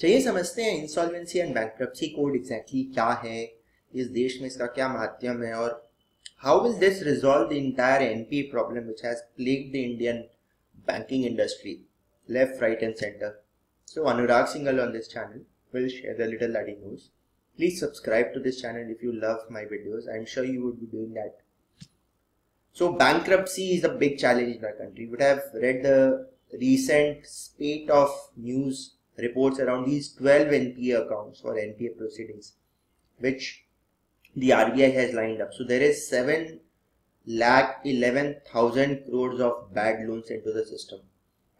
चलिए समझते हैं insolvency and bankruptcy code exactly क्या है, इस देश में इसका क्या महत्व है और how will this resolve the entire NPA problem which has plagued the Indian banking industry left, right and center. So Anurag Singhal on this channel will share the little that he knows. Please subscribe to this channel if you love my videos. I'm sure you would be doing that. So bankruptcy is a big challenge in our country. You would have read the recent spate of news reports around these 12 NPA accounts or NPA proceedings which the RBI has lined up. So there is 7,11,000 crores of bad loans into the system,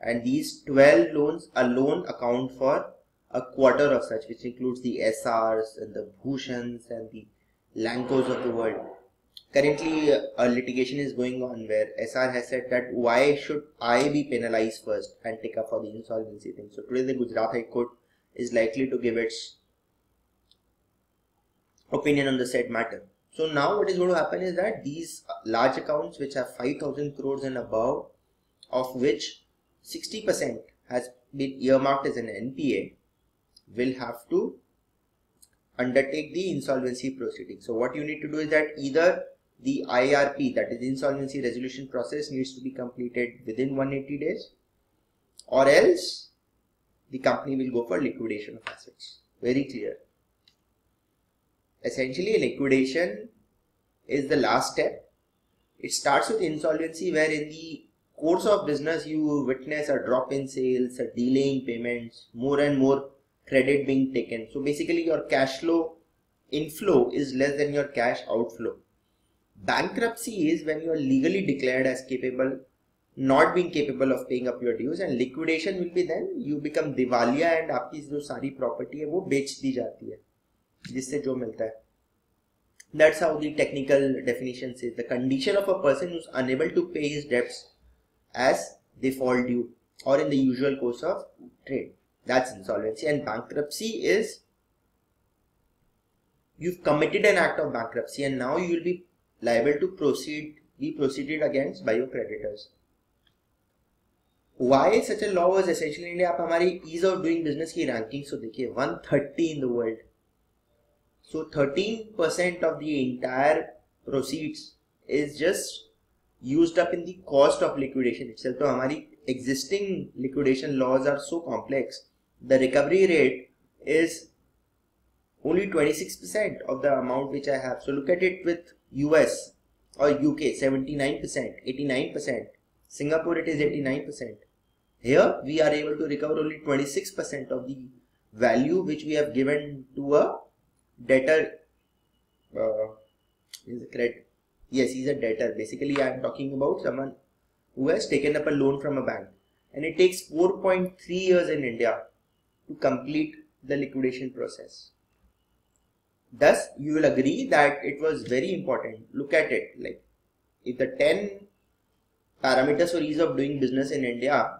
and these 12 loans alone account for a quarter of such, which includes the SRs and the Bhushans and the Lancos of the world. Currently a litigation is going on where SR has said that why should I be penalized first and take up for the insolvency thing. So today the Gujarat High Court is likely to give its opinion on the said matter. So now what is going to happen is that these large accounts which have 5,000 crores and above, of which 60% has been earmarked as an NPA, will have to undertake the insolvency proceeding. So what you need to do is that either the IRP, that is the insolvency resolution process, needs to be completed within 180 days, or else the company will go for liquidation of assets. Very clear. Essentially, liquidation is the last step. It starts with insolvency, where in the course of business you witness a drop in sales, a delay in payments, more and more credit being taken. So basically your cash flow inflow is less than your cash outflow. Bankruptcy is when you are legally declared as capable, not being capable of paying up your dues, and liquidation will be then you become दिवालिया and आपकी जो सारी property है वो बेच दी जाती है जिससे जो मिलता है. That's how the technical definition says. The condition of a person who's unable to pay his debts as they fall due or in the usual course of trade. That's insolvency. And bankruptcy is you've committed an act of bankruptcy and now you will be liable to be proceeded against by your creditors. Why such a law was essentially in India? आप हमारी ease of doing business की ranking so देखिए 130 in the world. So 13% of the entire proceeds is just used up in the cost of liquidation itself. So हमारी existing liquidation laws are so complex. The recovery rate is only 26% of the amount which I have. So look at it with US or UK, 79%, 89%. Singapore, it is 89%. Here we are able to recover only 26% of the value which we have given to a debtor. Is it correct? Yes, he's a debtor. Basically, I am talking about someone who has taken up a loan from a bank, and it takes 4.3 years in India to complete the liquidation process. Thus, you will agree that it was very important. Look at it, like if the 10 parameters for ease of doing business in India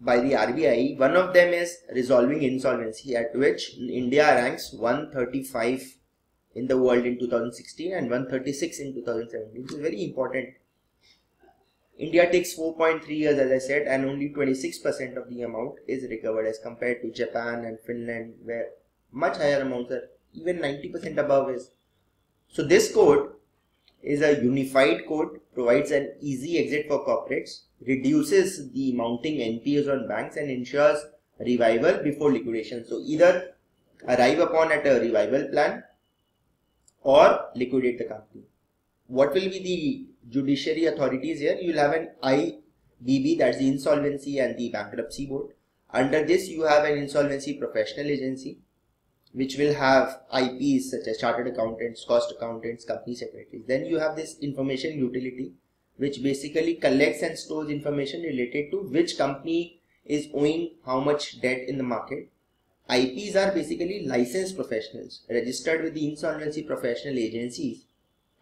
by the RBI, one of them is resolving insolvency, at which India ranks 135 in the world in 2016 and 136 in 2017. This is very important. India takes 4.3 years, as I said, and only 26% of the amount is recovered as compared to Japan and Finland, where much higher amounts are, even 90% above is. So this code is a unified code, provides an easy exit for corporates, reduces the mounting NPAs on banks and ensures revival before liquidation. So either arrive upon at a revival plan or liquidate the company. What will be the judiciary authorities here? You will have an IBB, that's the Insolvency and the Bankruptcy Board. Under this you have an insolvency professional agency which will have IPs such as chartered accountants, cost accountants, company secretaries. Then you have this information utility which basically collects and stores information related to which company is owing how much debt in the market. IPs are basically licensed professionals registered with the insolvency professional agencies,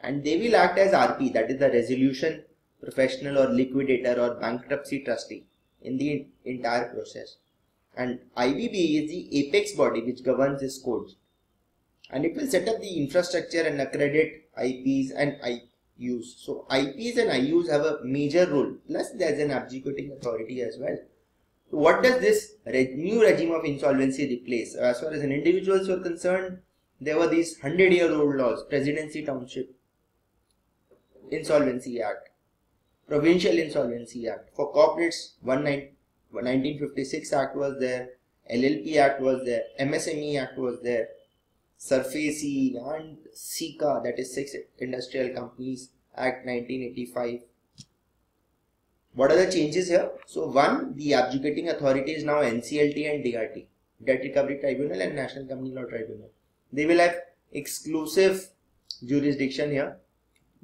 and they will act as RP, that is the resolution professional or liquidator or bankruptcy trustee in the entire process. And IBB is the apex body which governs this code, and it will set up the infrastructure and accredit IPs and IUs. So IPs and IUs have a major role, plus there is an executing authority as well, So what does this new regime of insolvency replace? As far as an individuals were concerned, there were these 100-year-old laws, Presidency Township Insolvency Act, Provincial Insolvency Act. For corporates, 1956 Act was there, LLP Act was there, MSME Act was there, SURFACE and SICA, that is Six Industrial Companies Act 1985. What are the changes here? So one, the abjugating authority is now NCLT and DRT, Debt Recovery Tribunal and National Company Law Tribunal. They will have exclusive jurisdiction here.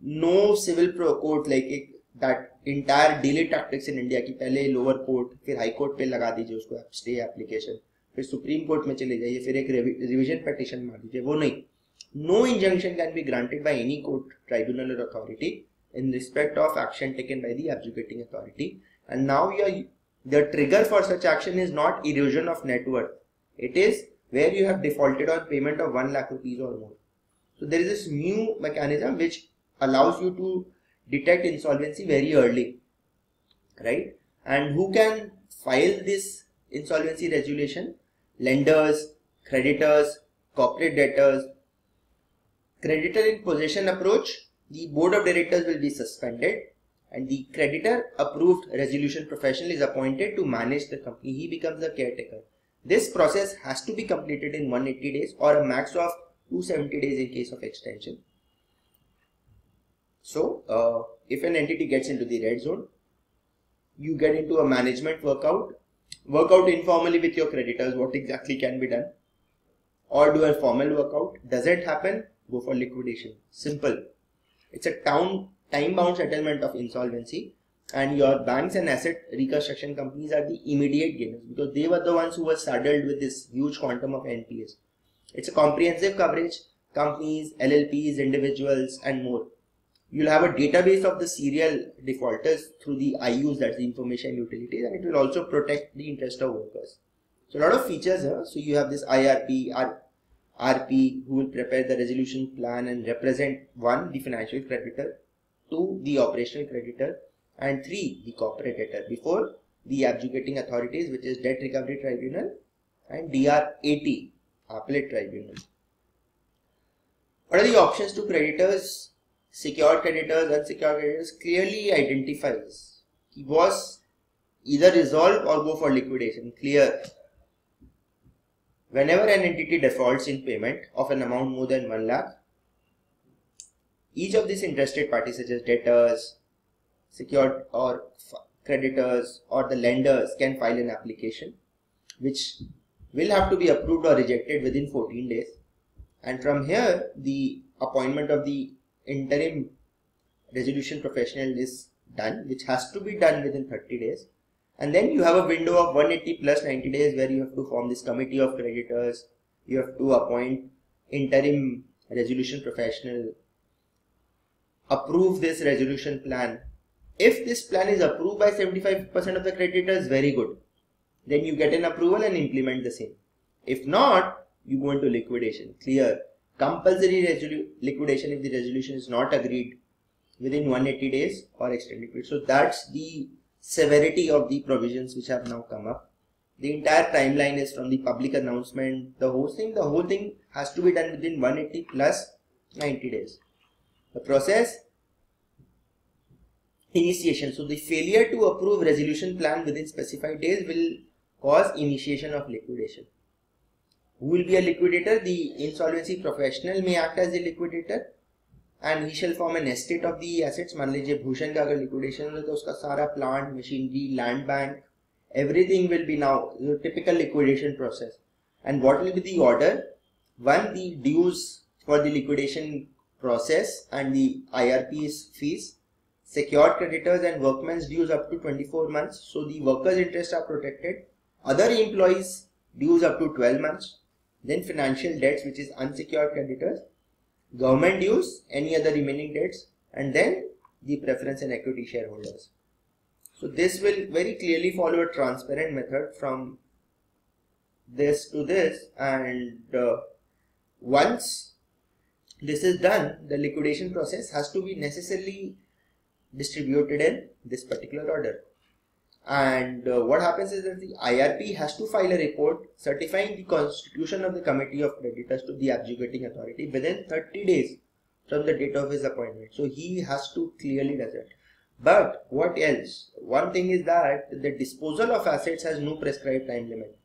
No civil court like that entire delay tactics in India कि पहले lower court फिर high court पे लगा दीजिए उसको stay application, फिर supreme court में चले जाइए, फिर एक रिविजन पिटीशन मार दीजिए, वो नहीं. No injunction can be granted by any court, tribunal or authority in respect of action taken by the abjugating authority. And now the trigger for such action is not erosion of net worth. It is where you have defaulted on payment of 1 lakh rupees or more. So there is this new mechanism which allows you to detect insolvency very early, right? And who can file this insolvency resolution? Lenders, creditors, corporate debtors. Creditor in possession approach, the board of directors will be suspended and the creditor approved resolution professional is appointed to manage the company. He becomes the caretaker. This process has to be completed in 180 days or a max of 270 days in case of extension. So if an entity gets into the red zone, you get into a management work out informally with your creditors what exactly can be done, or do a formal workout. Doesn't happen, go for liquidation. Simple. It's a time-bound settlement of insolvency, and your banks and asset reconstruction companies are the immediate gainers because they were the ones who were saddled with this huge quantum of NPAs. It's a comprehensive coverage, companies, LLPs, individuals and more. You'll have a database of the serial defaulters through the IUs, that's the information utilities, and it will also protect the interest of workers. So a lot of features here. So you have this IRP, RP who will prepare the resolution plan and represent 1, the financial creditor, 2, the operational creditor, and 3, the corporate debtor before the abjugating authorities, which is Debt Recovery Tribunal and DRAT, Appellate Tribunal. What are the options to creditors? Secured creditors, unsecured creditors clearly identifies. He was either resolve or go for liquidation. Clear. Whenever an entity defaults in payment of an amount more than 1 lakh, each of these interested parties such as debtors, secured or creditors or the lenders can file an application which will have to be approved or rejected within 14 days. And from here, the appointment of the interim resolution professional is done, which has to be done within 30 days. And then you have a window of 180 plus 90 days where you have to form this committee of creditors, you have to appoint interim resolution professional, approve this resolution plan. If this plan is approved by 75% of the creditors, very good. Then you get an approval and implement the same. If not, you go into liquidation. Clear. Compulsory liquidation if the resolution is not agreed within 180 days or extended period. So that's the severity of the provisions which have now come up. The entire timeline is from the public announcement. The whole thing has to be done within 180 plus 90 days. The process, initiation. So the failure to approve resolution plan within specified days will cause initiation of liquidation. Who will be a liquidator? The insolvency professional may act as a liquidator and he shall form an estate of the assets. मान लीजिए भूषण का अगर liquidation है तो उसका सारा plant, machinery, land bank, everything will be now the typical liquidation process. And what will be the order? 1, the dues for the liquidation process and the IRP's fees, secured creditors and workmen's dues up to 24 months. So the workers' interests are protected. Other employees dues up to 12 months. Then financial debts, which is unsecured creditors, government dues, any other remaining debts, and then the preference and equity shareholders. So this will very clearly follow a transparent method from this to this, and once this is done, the liquidation process has to be necessarily distributed in this particular order. And what happens is that the IRP has to file a report certifying the constitution of the committee of creditors to the abjugating authority within 30 days from the date of his appointment. So he has to clearly do that. But what else? One thing is that the disposal of assets has no prescribed time limit.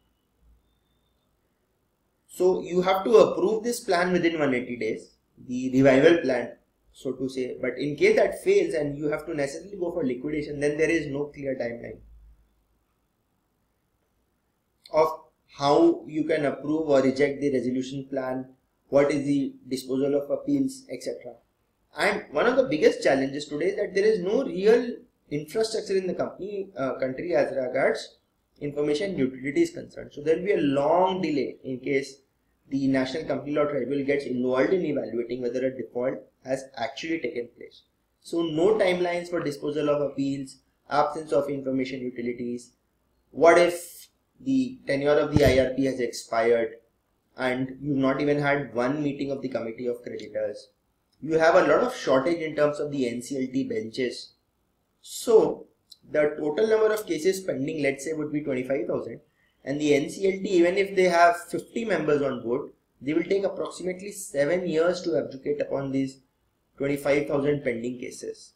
So you have to approve this plan within 180 days, the revival plan, so to say. But in case that fails and you have to necessarily go for liquidation, then there is no clear timeline of how you can approve or reject the resolution plan, what is the disposal of appeals, etc. And one of the biggest challenges today is that there is no real infrastructure in the country as regards information utility is concerned. So there will be a long delay in case the National Company Law Tribunal gets involved in evaluating whether a default has actually taken place. So no timelines for disposal of appeals, absence of information utilities. What if the tenure of the IRP has expired and you've not even had one meeting of the committee of creditors? You have a lot of shortage in terms of the NCLT benches. So the total number of cases pending, let's say, would be 25,000, and the NCLT, even if they have 50 members on board, they will take approximately 7 years to adjudicate upon these 25,000 pending cases.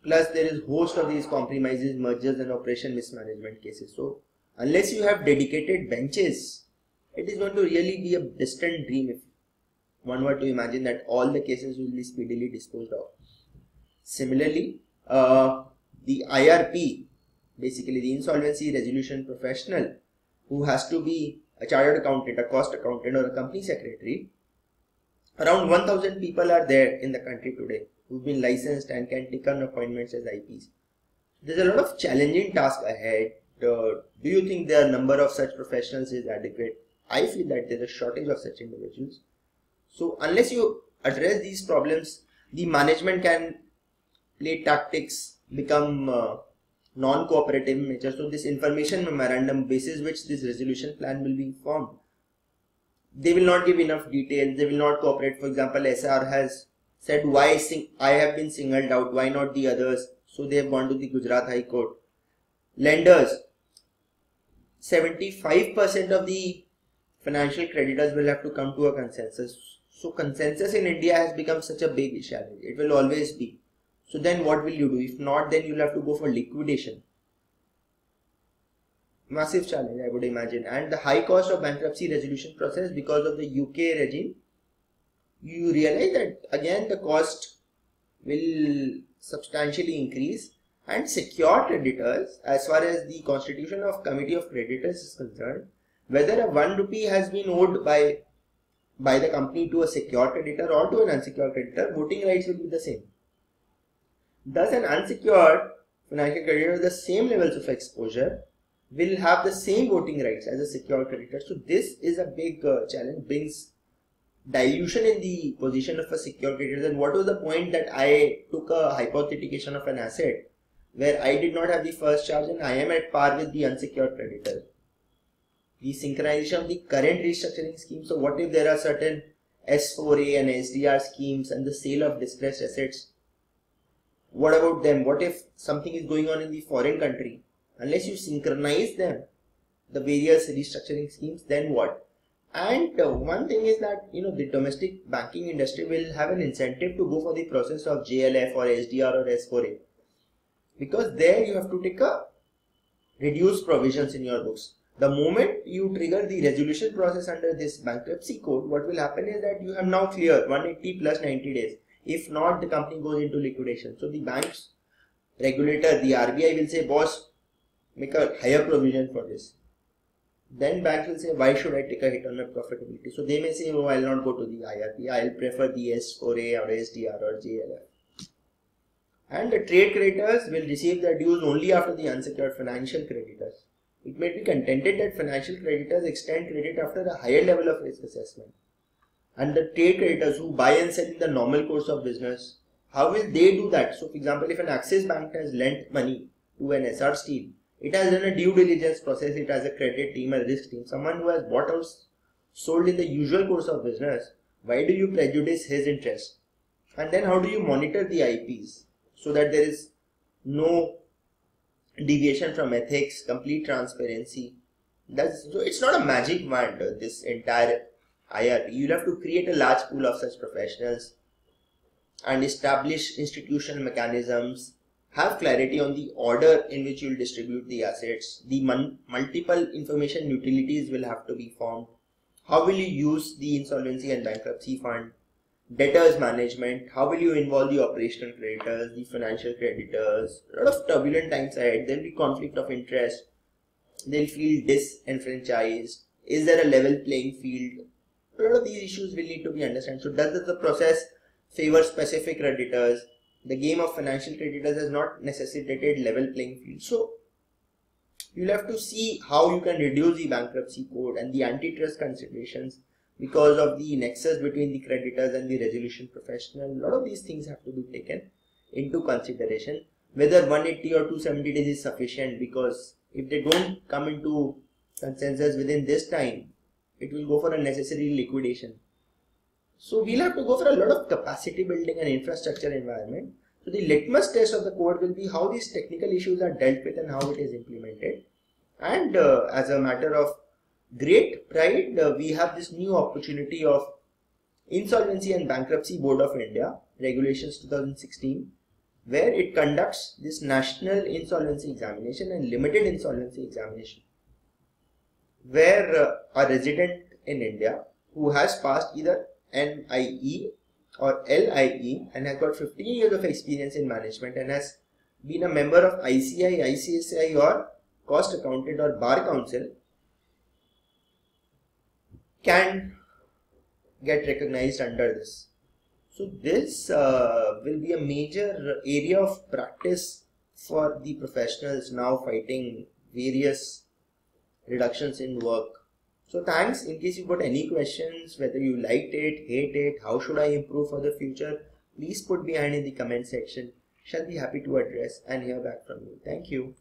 Plus there is host of these compromises, mergers and operation mismanagement cases. So unless you have dedicated benches, it is going to really be a distant dream if one were to imagine that all the cases will be speedily disposed of. Similarly, the IRP, basically the insolvency resolution professional, who has to be a chartered accountant, a cost accountant or a company secretary, around 1,000 people are there in the country today who've been licensed and can take on appointments as IPs. There's a lot of challenging tasks ahead. Do you think the number of such professionals is adequate? I feel that there's a shortage of such individuals. So unless you address these problems, the management can play tactics, become non-cooperative in nature. So this information memorandum basis which this resolution plan will be formed, they will not give enough details, they will not cooperate. For example, SR has said, why I have been singled out, why not the others? So they have gone to the Gujarat High Court. Lenders, 75% of the financial creditors will have to come to a consensus. So consensus in India has become such a big challenge. It will always be. So then what will you do? If not, then you'll have to go for liquidation. Massive challenge, I would imagine. And the high cost of bankruptcy resolution process because of the UK regime, you realize that again the cost will substantially increase, and secured creditors, as far as the constitution of committee of creditors is concerned, whether a 1 rupee has been owed by the company to a secured creditor or to an unsecured creditor, voting rights will be the same. Thus an unsecured financial creditor with the same levels of exposure will have the same voting rights as a secured creditor. So this is a big challenge, brings dilution in the position of a secured creditor. Then what was the point that I took a hypothecation of an asset where I did not have the first charge and I am at par with the unsecured creditor? The synchronization of the current restructuring scheme. So what if there are certain S4A and SDR schemes and the sale of distressed assets? What about them? What if something is going on in the foreign country? Unless you synchronize them, the various restructuring schemes, then what? And one thing is that, the domestic banking industry will have an incentive to go for the process of JLF or SDR or S4A. Because there you have to take a reduced provisions in your books. The moment you trigger the resolution process under this bankruptcy code, what will happen is that you have now cleared 180 plus 90 days. If not, the company goes into liquidation. So the bank's regulator, the RBI will say, boss, make a higher provision for this. Then banks will say, why should I take a hit on my profitability? So they may say, oh, I'll not go to the IRP. I'll prefer the S4A or SDR or JLF. And the trade creditors will receive their dues only after the unsecured financial creditors. It may be contended that financial creditors extend credit after a higher level of risk assessment. And the trade creditors who buy and sell in the normal course of business, how will they do that? So for example, if an Axis Bank has lent money to an SR Steel, it has done a due diligence process, it has a credit team, a risk team, someone who has bought or sold in the usual course of business. Why do you prejudice his interest? And then how do you monitor the IPs so that there is no deviation from ethics, complete transparency. So it's not a magic wand, this entire IRP. You'll have to create a large pool of such professionals and establish institutional mechanisms, have clarity on the order in which you'll distribute the assets, the multiple information utilities will have to be formed, how will you use the insolvency and bankruptcy fund, debtors management, how will you involve the operational creditors, the financial creditors. A lot of turbulent times ahead, there will be conflict of interest, they'll feel disenfranchised, is there a level playing field. A lot of these issues will need to be understood. So does the process favor specific creditors? The game of financial creditors has not necessitated level playing field. So you'll have to see how you can reduce the bankruptcy code and the antitrust considerations because of the nexus between the creditors and the resolution professional. A lot of these things have to be taken into consideration. Whether 180 or 270 days is sufficient, because if they don't come into consensus within this time, it will go for a necessary liquidation. So we'll have to go for a lot of capacity building and infrastructure environment. So the litmus test of the code will be how these technical issues are dealt with and how it is implemented. And as a matter of great pride, we have this new opportunity of Insolvency and Bankruptcy Board of India, Regulations 2016, where it conducts this National Insolvency Examination and Limited Insolvency Examination, where a resident in India who has passed either NIE or LIE and has got 15 years of experience in management and has been a member of ICI, ICSI or cost accountant or bar council can get recognized under this. So this will be a major area of practice for the professionals now fighting various reductions in work. So thanks. In case you've got any questions, whether you liked it, hate it, how should I improve for the future, please put behind in the comment section. Shall be happy to address and hear back from you. Thank you.